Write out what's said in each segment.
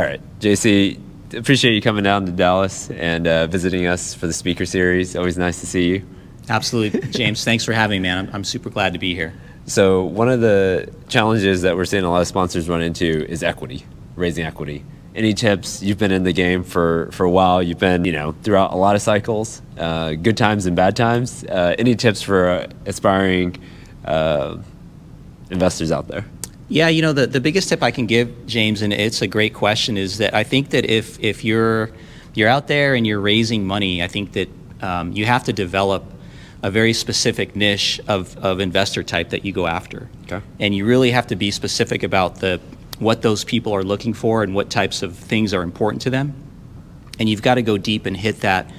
All right, JC, appreciate you coming down to Dallas and visiting us for the speaker series. Always nice to see you. Absolutely, James. Thanks for having me, man. I'm super glad to be here. So one of the challenges that we're seeing a lot of sponsors run into is equity, raising equity. Any tips? You've been in the game for a while. You've been, throughout a lot of cycles, good times and bad times. Any tips for aspiring investors out there? Yeah, the biggest tip I can give, James, and it's a great question, is that I think that if you're out there and you're raising money, I think that you have to develop a very specific niche of investor type that you go after. Okay. And you really have to be specific about what those people are looking for and what types of things are important to them. And you've got to go deep and hit that,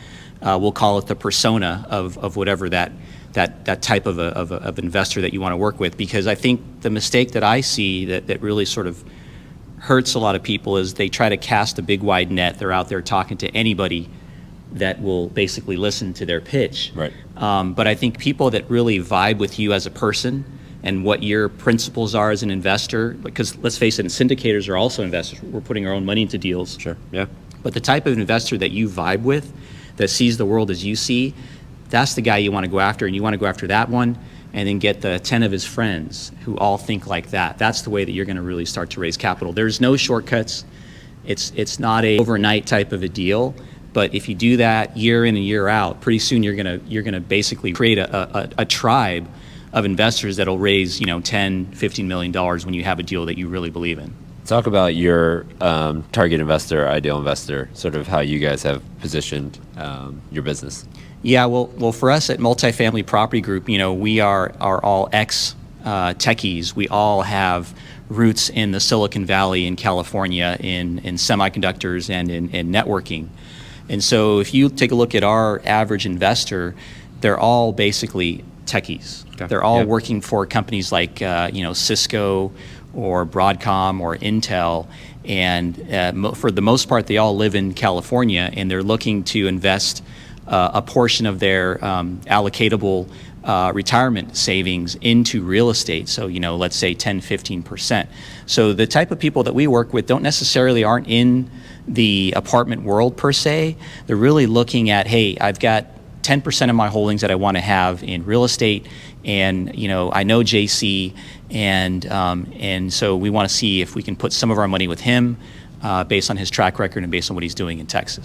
we'll call it the persona of whatever that type of investor that you want to work with. Because I think the mistake that I see that really sort of hurts a lot of people is they try to cast a big wide net. They're out there talking to anybody that will basically listen to their pitch. Right. But I think people that really vibe with you as a person and what your principles are as an investor, because let's face it, syndicators are also investors. We're putting our own money into deals. Sure, yeah. But the type of investor that you vibe with, that sees the world as you see, that's the guy you want to go after, and you want to go after that one and then get the 10 of his friends who all think like that. That's the way that you're going to really start to raise capital. There's no shortcuts. It's not a overnight type of a deal. But if you do that year in and year out, pretty soon you're gonna basically create a tribe of investors that'll raise $10, $15 million when you have a deal that you really believe in. Talk about your target investor, ideal investor, sort of how you guys have positioned your business. Yeah, well, for us at Multifamily Property Group, we are all ex-techies. We all have roots in the Silicon Valley in California in semiconductors and in networking. And so if you take a look at our average investor, they're all basically techies. Okay. They're all working for companies like Cisco or Broadcom or Intel. And for the most part, they all live in California, and they're looking to invest a portion of their allocatable retirement savings into real estate. So, let's say 10, 15%. So the type of people that we work with aren't in the apartment world per se. They're really looking at, hey, I've got 10% of my holdings that I want to have in real estate, and I know JC, and so we want to see if we can put some of our money with him based on his track record and based on what he's doing in Texas.